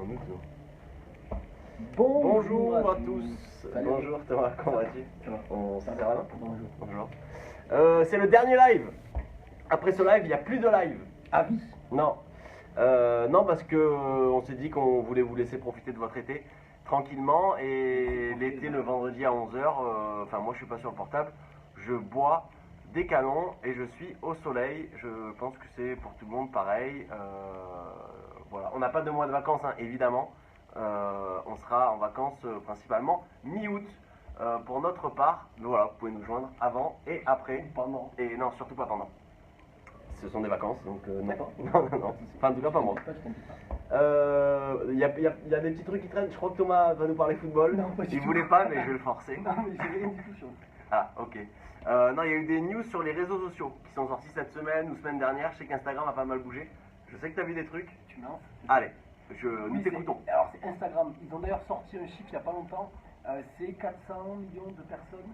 En août, non. Bonjour Bonjour à tous. Salut. Bonjour Thomas, comment vas-tu? Ça va. On s'en sert à main? Bonjour. Bonjour. C'est le dernier live. Après ce live, il n'y a plus de live. Ah oui. Non. Non, parce que on s'est dit qu'on voulait vous laisser profiter de votre été tranquillement. Et l'été, le vendredi à 11h, enfin moi je suis pas sur le portable, je bois des canons et je suis au soleil. Je pense que c'est pour tout le monde pareil. Voilà. On n'a pas de mois de vacances, hein, évidemment. On sera en vacances principalement mi-août pour notre part. Mais voilà, vous pouvez nous joindre avant et après. Pendant. Et non, surtout pas pendant. Ce sont des vacances, donc non. D'accord. Non. Enfin, en tout cas, pas moi. Il y a des petits trucs qui traînent. Je crois que Thomas va nous parler football. Non, pas du Il tout. voulait pas, mais je vais le forcer. Non, mais j'ai rien du tout sur. Ah, ok. Non, il y a eu des news sur les réseaux sociaux qui sont sortis cette semaine ou semaine dernière. Je sais qu'Instagram a pas mal bougé. Je sais que tu as vu des trucs. Tu lances. Allez, Oui, nous t'écoutons. Alors c'est Instagram. Ils ont d'ailleurs sorti un chiffre il n'y a pas longtemps. C'est 400 millions de personnes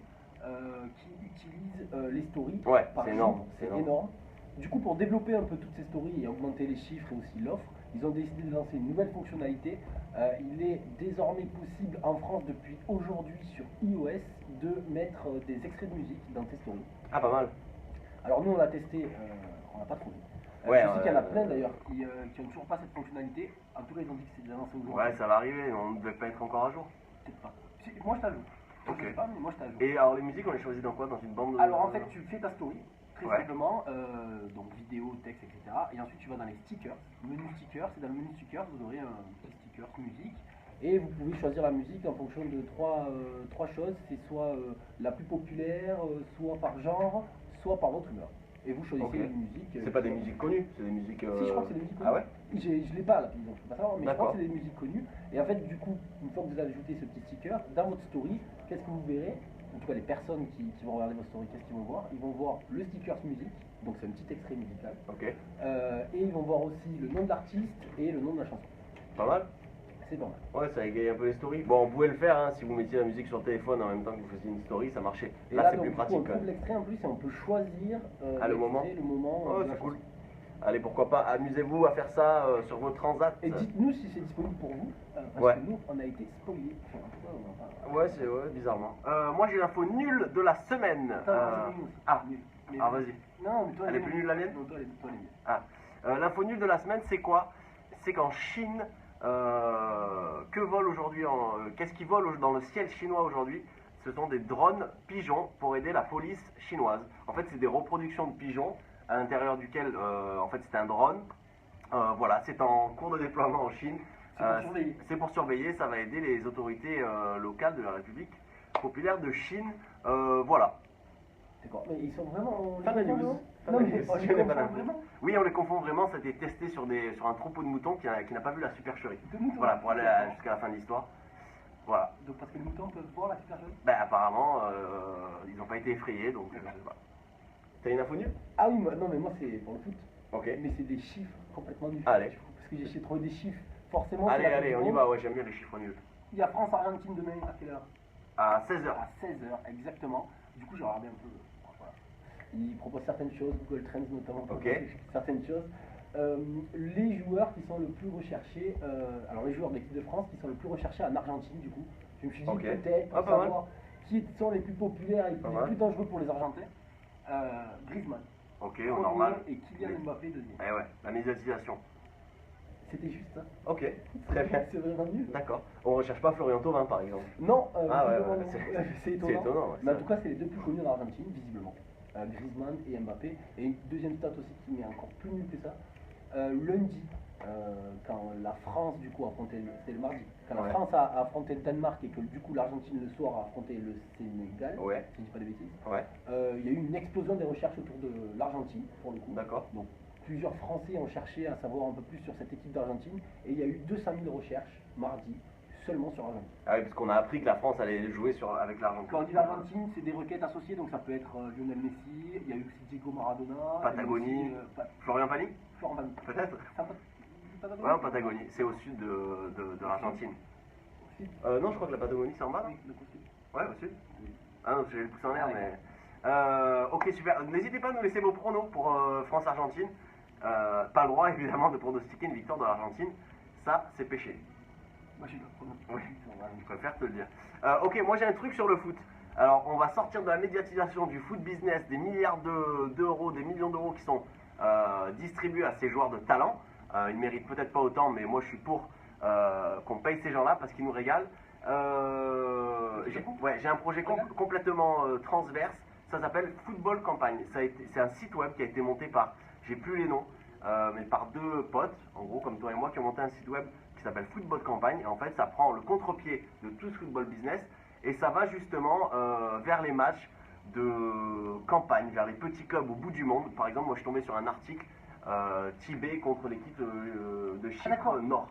qui utilisent les stories. Ouais, par c'est jour. énorme. C'est énorme. Du coup, pour développer un peu toutes ces stories et augmenter les chiffres et aussi l'offre, ils ont décidé de lancer une nouvelle fonctionnalité. Il est désormais possible en France depuis aujourd'hui sur iOS de mettre des extraits de musique dans tes stories. Ah, pas mal. Alors nous on l'a testé, on n'a pas trouvé. Ouais, je sais qu'il y en a plein d'ailleurs qui n'ont toujours pas cette fonctionnalité. En tout cas ils ont dit que c'est déjà lancé aujourd'hui. Ouais, ça va arriver. On ne devait pas être encore à jour. Peut-être pas. Moi je t'ajoute. Ok. Je sais pas, mais moi je t'ajoute. Et alors, les musiques, on les choisit dans quoi? Dans une bande de... Alors en fait tu fais ta story, très Ouais. simplement, donc vidéo, texte, etc. Et ensuite tu vas dans les stickers, menu stickers, et dans le menu stickers vous aurez un petit sticker musique. Et vous pouvez choisir la musique en fonction de trois choses, c'est soit la plus populaire, soit par genre, soit par votre humeur. Et vous choisissez Ok. une musique. C'est pas des musiques connues, c'est des musiques... Si, je crois que c'est des musiques connues. Ah ouais? Je l'ai pas là, donc je peux pas savoir, mais je crois D'accord. que c'est des musiques connues. Et en fait, du coup, une fois que vous avez ajouté ce petit sticker, dans votre story, qu'est-ce que vous verrez? En tout cas, les personnes qui vont regarder votre story, qu'est-ce qu'ils vont voir? Ils vont voir le sticker musique, donc c'est un petit extrait musical. Ok. Et ils vont voir aussi le nom de l'artiste et le nom de la chanson. Pas mal? C'est pas mal. Ouais, ça égaye un peu les stories. Bon, on pouvait le faire, hein, si vous mettiez la musique sur le téléphone en même temps que vous faisiez une story, ça marchait. Et Là, là, c'est donc, plus du coup, pratique on quand trouve même. l'extrait en plus et on peut choisir Ah, le moment? l'extrait, le moment Oh, de la c'est cool. chanson. Allez, pourquoi pas, amusez-vous à faire ça sur vos transats. Et dites-nous si c'est disponible pour vous, parce Ouais. que nous, on a été spoilés. Enfin, en tout cas, on en parle. Ouais, c'est ouais, bizarrement. Moi, j'ai l'info nulle de la semaine. Attends, j'en ai une aussi. Ah, Mais- ah, vas-y. Non, mais toi, Elle est plus nulle la mienne? Non, toi, elle est mieux. Ah, l'info nulle de la semaine, c'est quoi? C'est qu'en Chine, que vole aujourd'hui, qu'est-ce qui vole dans le ciel chinois aujourd'hui? Ce sont des drones pigeons pour aider la police chinoise. En fait, c'est des reproductions de pigeons à l'intérieur duquel, en fait, c'est un drone. Voilà, c'est en cours de déploiement en Chine. C'est pour surveiller. C'est pour surveiller, ça va aider les autorités locales de la République populaire de Chine. Voilà. D'accord, mais ils sont vraiment. Pas la les news. confond, Pas non, la mais news. on Je les connais pas confond l'info. vraiment. Oui, on les confond vraiment, ça a été testé sur un troupeau de moutons qui n'a pas vu la supercherie. De moutons. Voilà, pour aller jusqu'à la fin de l'histoire. Voilà. Donc, parce que les moutons peuvent voir la supercherie. Ben apparemment, ils n'ont pas été effrayés, donc je sais pas. T'as une info nulle? Ah oui, non, mais moi, c'est pour le foot. Ok. Mais c'est des chiffres complètement nuls. Allez. Parce que j'ai essayé de trouver des chiffres. Forcément, Allez, c'est la allez, Coupe on du y Monde. va, ouais, j'aime bien les chiffres nuls. Il y a France-Argentine demain, à quelle heure? À 16h. À 16h, exactement. Du coup, j'ai regardé un peu. Voilà. Ils proposent certaines choses, Google Trends notamment, propose Ok. certaines choses. Les joueurs qui sont le plus recherchés, alors les joueurs de l'équipe de France qui sont le plus recherchés en Argentine, du coup. Je me suis dit Ok. peut-être pour Ah, pas mal. savoir qui sont les plus populaires et Pas les mal. plus dangereux pour les Argentins. Griezmann. Ok, Premier, normal. Et Kylian Mbappé deuxième. Eh ouais, la médiatisation. C'était juste ça. Ok, très bien. C'est vraiment nul. D'accord. On recherche pas Florian Thauvin par exemple. Non, Ah ouais, visiblement, ouais, non. c'est C'est étonnant. c'est étonnant, ouais, Mais en c'est tout cas, c'est les deux plus connus en Argentine, visiblement. Griezmann et Mbappé. Et une deuxième stat aussi qui est encore plus nulle que ça. Lundi, quand la France, du coup, affrontait, c'était le mardi, quand la Ouais. France a affronté le Danemark et que du coup l'Argentine le soir a affronté le Sénégal, Ouais. si je dis pas de bêtises, Ouais, il y a eu une explosion des recherches autour de l'Argentine, pour le coup. d'accord. Donc, plusieurs Français ont cherché à savoir un peu plus sur cette équipe d'Argentine et il y a eu 200 000 recherches mardi seulement sur l'Argentine. Ah oui, parce qu'on a appris que la France allait jouer avec l'Argentine. Quand on dit l'Argentine, c'est des requêtes associées, donc ça peut être Lionel Messi, il y a eu aussi Diego Maradona, Patagonie. il y a eu aussi, Florian Pagny? Florent Pagny. Peut-être. Ah, Patagonie. Ouais, en Patagonie, c'est au sud de l'Argentine. Si. Non, je crois que la Patagonie c'est en bas. Oui, le côté. Ouais, au sud. Ah non, je vais le pousser en l'air, Ouais. mais. Ok, super. N'hésitez pas à nous laisser vos pronos pour France-Argentine. Pas le droit, évidemment, de pronostiquer une victoire de l'Argentine. ça c'est péché. Moi, j'ai Oui, je préfère te le dire. Ok, moi j'ai un truc sur le foot. Alors, on va sortir de la médiatisation du foot business, des milliards d'euros, des millions d'euros qui sont distribués à ces joueurs de talent. Ils méritent peut-être pas autant, mais moi je suis pour qu'on paye ces gens-là parce qu'ils nous régalent. J'ai un projet complètement transverse. Ça s'appelle Football Campagne. C'est un site web qui a été monté par, j'ai plus les noms, mais par deux potes, en gros comme toi et moi, qui ont monté un site web qui s'appelle Football Campagne. Et en fait, ça prend le contre-pied de tout ce football business et ça va justement vers les matchs de campagne, vers les petits clubs au bout du monde. Par exemple, moi je suis tombé sur un article Tibet contre l'équipe de Chypre Nord.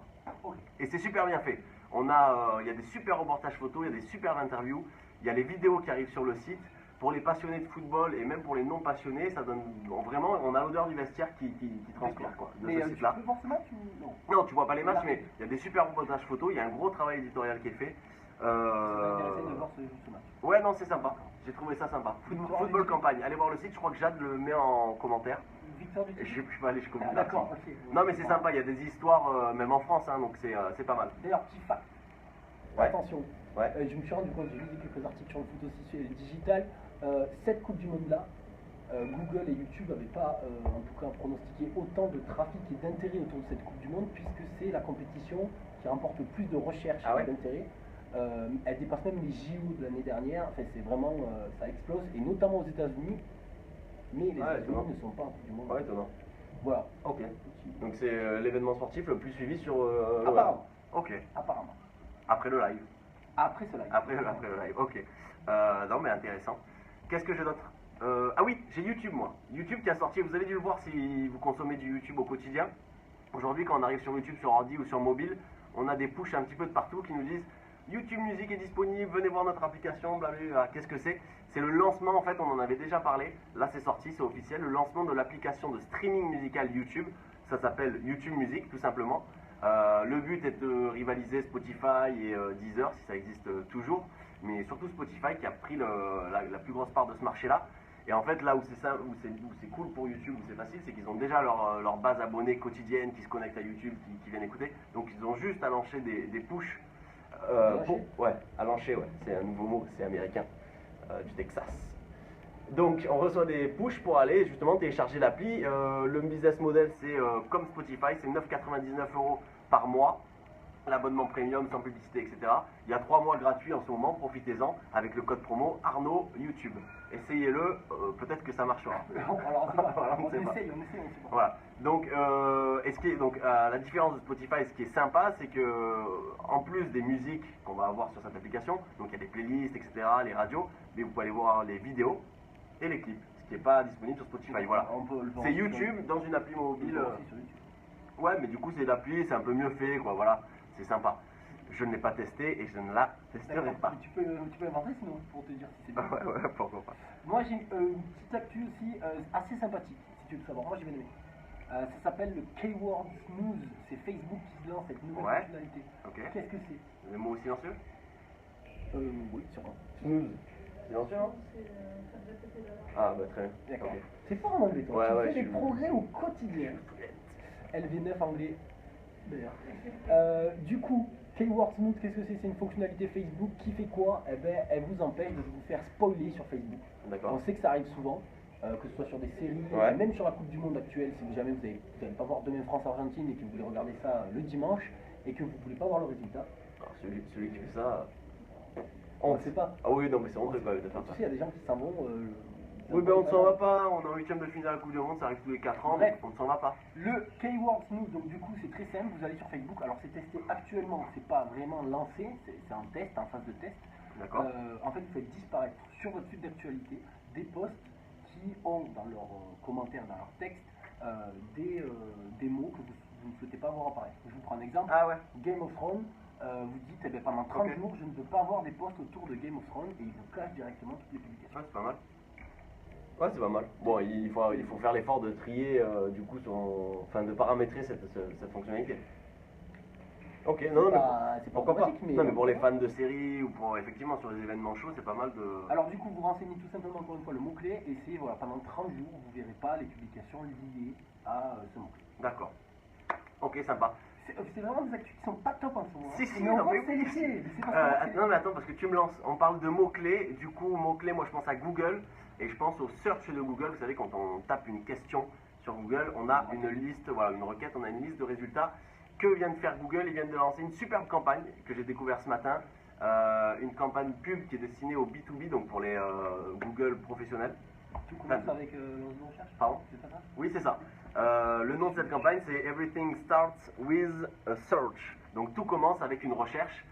Et c'est super bien fait. Il y a des super reportages photos, il y a des super interviews, il y a les vidéos qui arrivent sur le site. Pour les passionnés de football et même pour les non passionnés, ça donne vraiment, on a l'odeur du vestiaire qui transpire quoi, de ce site-là. Tu peux voir ce match ou non, tu vois pas les matchs, mais il y a des super reportages photos, il y a un gros travail éditorial qui est fait. Ça m'intéressait de voir ce match. Ouais, non, c'est sympa. J'ai trouvé ça sympa. Football Campagne. Allez voir le site. Je crois que Jade le met en commentaire. Victor du Je suis pas allé jusqu'au bout. D'accord, ok. Non, mais c'est sympa. Il y a des histoires, même en France, hein, donc c'est pas mal. D'ailleurs, petit fact. Ouais. Attention. Ouais. Je me suis rendu compte, j'ai lu quelques articles sur le foot aussi sur le digital. Cette Coupe du Monde là, Google et YouTube n'avaient pas, en tout cas, pronostiqué autant de trafic et d'intérêt autour de cette Coupe du Monde, puisque c'est la compétition qui remporte le plus de recherches et d'intérêt. Elle dépasse même les JO de l'année dernière. Enfin, c'est vraiment, ça explose, et notamment aux États-Unis. Mais les États-Unis ne sont pas en Coupe du Monde. Ouais, étonnant. Voilà. Ok. Donc c'est l'événement sportif le plus suivi sur le web. Apparemment. Ok. Apparemment. Après le live. Après ce live. Après le live. Ok. Non, mais intéressant. Qu'est-ce que j'ai d'autre Ah oui, j'ai YouTube moi. YouTube qui a sorti. Vous avez dû le voir si vous consommez du YouTube au quotidien. Aujourd'hui, quand on arrive sur YouTube, sur ordi ou sur mobile, on a des pushs un petit peu de partout qui nous disent YouTube Music est disponible, venez voir notre application, blablabla. Qu'est-ce que c'est? C'est le lancement, en fait, on en avait déjà parlé. Là, c'est sorti, c'est officiel. Le lancement de l'application de streaming musical YouTube. Ça s'appelle YouTube Music, tout simplement. Le but est de rivaliser Spotify et Deezer, si ça existe toujours. Mais surtout Spotify qui a pris la plus grosse part de ce marché-là. Et en fait, là où c'est cool pour YouTube, où c'est facile, c'est qu'ils ont déjà leur base abonnée quotidienne qui se connecte à YouTube, qui viennent écouter. Donc ils ont juste à lancer des pushs. À lancer, ouais. C'est un nouveau mot, c'est américain, du Texas. Donc on reçoit des pushs pour aller justement télécharger l'appli. Le business model, c'est comme Spotify, c'est 9,99 € par mois. L'abonnement premium sans publicité, etc. Il y a 3 mois gratuits en ce moment, profitez-en avec le code promo Arnaud YouTube. Essayez-le, peut-être que ça marchera. Alors, on essaye. Voilà. Donc, la différence de Spotify, ce qui est sympa, c'est que en plus des musiques qu'on va avoir sur cette application, donc il y a des playlists, etc., les radios, mais vous pouvez aller voir les vidéos et les clips, ce qui n'est pas disponible sur Spotify. Voilà. C'est YouTube dans une appli mobile. Ouais, mais du coup, c'est l'appli, c'est un peu mieux fait, quoi. Voilà. C'est sympa. Je ne l'ai pas testé et je ne la testerai pas. Tu peux inventer sinon pour te dire si c'est bien. Ouais, pourquoi pas. Moi j'ai une petite actu aussi assez sympathique, si tu veux le savoir. Moi j'ai bien aimé. Ça s'appelle le Keyword Snooze. C'est Facebook qui se lance cette nouvelle fonctionnalité. Okay. Qu'est-ce que c'est? Le mot silencieux? Oui, sûrement. Snooze. Silencieux, non? Ah, bah très bien. D'accord. Okay. C'est fort en anglais, toi. Tu fais des progrès au quotidien. LV9 anglais. D'ailleurs. Du coup, Keyword Smooth, qu'est-ce que c'est? C'est une fonctionnalité Facebook qui fait quoi? Eh ben, elle vous empêche de vous faire spoiler sur Facebook. On sait que ça arrive souvent, que ce soit sur des séries, même sur la Coupe du Monde actuelle, si jamais vous n'allez pas voir demain France-Argentine et que vous voulez regarder ça le dimanche et que vous ne voulez pas voir le résultat. Alors, celui qui fait ça, on ne sait pas. Ah oui, non, mais c'est honteux quand même de faire ça. Tu sais, il y a des gens qui s'en vont. Oui, ben on ne s'en va pas, on est en 8ème de finale à la Coupe du Monde, ça arrive tous les 4 ans, bref, on ne s'en va pas. Le Keyword Smooth, donc du coup c'est très simple, vous allez sur Facebook, alors c'est testé actuellement, c'est pas vraiment lancé, c'est en test, en phase de test. D'accord. En fait vous faites disparaître sur votre feed d'actualité des posts qui ont dans leurs commentaires, dans leur texte, des mots que vous ne souhaitez pas voir apparaître. Je vous prends un exemple, Game of Thrones, vous dites eh bien, pendant 30 jours je ne veux pas avoir des posts autour de Game of Thrones et il vous cache directement toutes les publications. Ouais, c'est pas mal. Ouais, c'est pas mal. Bon, il faut faire l'effort de trier, du coup, de paramétrer cette fonctionnalité. Ok, non, mais pourquoi pas? Non, mais pour les fans de séries ou pour effectivement sur les événements chauds, c'est pas mal de. Alors, du coup, vous renseignez tout simplement encore une fois le mot-clé et c'est voilà, pendant 30 jours, vous verrez pas les publications liées à ce mot-clé. D'accord. Ok, sympa. C'est vraiment des actus qui sont pas top en ce moment. Si, si, mais on non, voit mais que c'est oui. léger. Mais c'est parce que Non mais attends, parce que tu me lances, on parle de mots-clés, du coup mots-clés, moi je pense à Google, et je pense au search de Google. Vous savez, quand on tape une question sur Google, on a une liste, voilà, une requête, on a une liste de résultats. Que vient de faire Google? Ils viennent de lancer une superbe campagne que j'ai découvert ce matin, une campagne pub qui est destinée au B2B, donc pour les Google professionnels. tu commences avec le nom de recherche. Pardon? C'est pas ça? Oui, c'est ça. Le nom de cette campagne, c'est Everything Starts with a Search. Donc tout commence avec une recherche.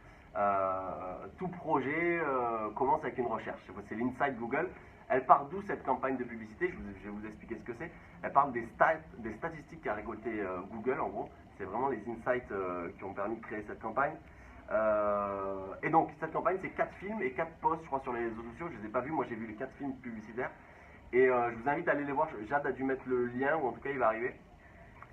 Tout projet commence avec une recherche. C'est l'insight Google. Elle part d'où cette campagne de publicité? Je vais vous expliquer ce que c'est. Elle parle des statistiques qu'a récolté Google, en gros. C'est vraiment les insights qui ont permis de créer cette campagne. Et donc cette campagne, c'est 4 films et 4 posts, je crois, sur les réseaux sociaux. Je ne les ai pas vus, moi j'ai vu les 4 films publicitaires. Et je vous invite à aller les voir. Jade a dû mettre le lien, ou en tout cas il va arriver.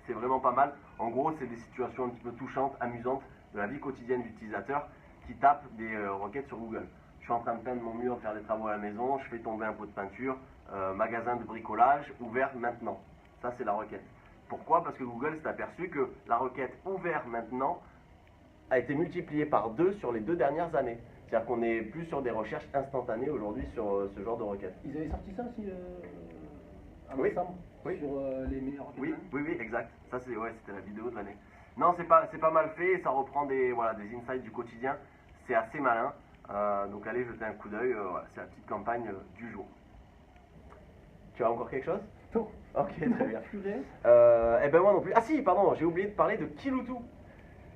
C'est vraiment pas mal. En gros, c'est des situations un petit peu touchantes, amusantes de la vie quotidienne d'utilisateurs qui tapent des requêtes sur Google. Je suis en train de peindre mon mur, faire des travaux à la maison, je fais tomber un pot de peinture, magasin de bricolage, ouvert maintenant. Ça, c'est la requête. Pourquoi? Parce que Google s'est aperçu que la requête ouvert maintenant a été multipliée par 2 sur les 2 dernières années. C'est-à-dire qu'on est plus sur des recherches instantanées aujourd'hui sur ce genre de requêtes. Ils avaient sorti ça aussi en Oui. décembre Oui. sur les meilleurs requêtes. Oui, oui, oui, exact. Ça, c'est, ouais, c'était la vidéo de l'année. Non, c'est pas mal fait, ça reprend des insights du quotidien. C'est assez malin. Donc allez jeter un coup d'œil, voilà, c'est la petite campagne du jour. Tu as encore quelque chose? Non. Ok, très bien. Purée. Eh ben moi non plus. Ah si, pardon, j'ai oublié de parler de Kiloutou.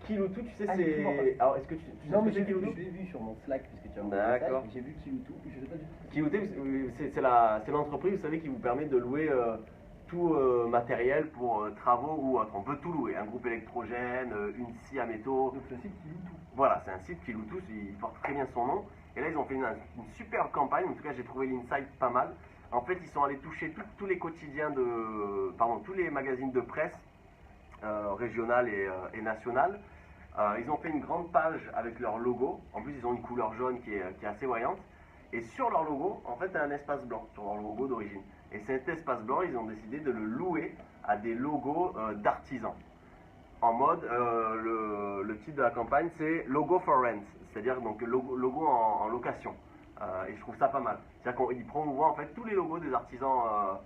Kiloutou, tu sais, Ah, c'est... excuse-moi. Alors, est-ce que tu sais Non, ce mais que c'est Kiloutou? je l'ai vu sur mon Slack, puisque tu as envoyé un message, D'accord. et j'ai vu Kiloutou, je sais pas du tout. Kiloutou, c'est l'entreprise, vous savez, qui vous permet de louer tout matériel pour travaux ou autre. On peut tout louer, un groupe électrogène, une scie à métaux. Donc c'est un site Kiloutou. Voilà, c'est un site Kiloutou, il porte très bien son nom. Et là, ils ont fait une superbe campagne, en tout cas, j'ai trouvé l'insight pas mal. En fait, ils sont allés toucher tous les quotidiens tous les magazines de presse, régionales et nationales. Ils ont fait une grande page avec leur logo. En plus, ils ont une couleur jaune qui est assez voyante. Et sur leur logo, en fait, il y a un espace blanc sur leur logo d'origine. Et cet espace blanc, ils ont décidé de le louer à des logos d'artisans. En mode, le titre de la campagne, c'est Logo for Rent, c'est-à-dire donc logo en location. Et je trouve ça pas mal. C'est-à-dire qu'ils promouvoient en fait tous les logos des artisans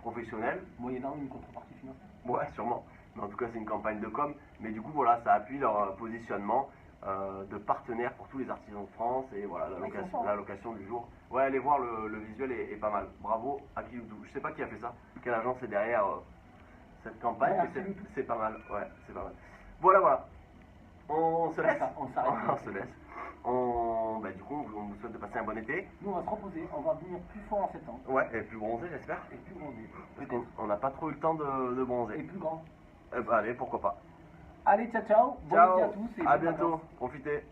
professionnels. Moyennant une contrepartie financière. Ouais, sûrement. Mais en tout cas, c'est une campagne de com. Mais du coup, voilà, ça appuie leur positionnement de partenaire pour tous les artisans de France. Et voilà, la location du jour. Ouais, allez voir, le visuel est pas mal. Bravo à Kiloutou. Je sais pas qui a fait ça, quelle agence est derrière cette campagne, mais c'est pas mal. Ouais, c'est pas mal. Voilà, voilà. On se laisse. On s'arrête. On se laisse. Du coup, on vous souhaite de passer un bon été. Nous, on va se reposer, on va venir plus fort en septembre. Ouais, et plus bronzé, j'espère. Et plus bronzé. Parce qu'on n'a pas trop eu le temps de bronzer. Et plus grand. Allez, pourquoi pas. Allez, ciao, ciao. Bon été à tous. Et à bonnes bientôt. vacances. Profitez.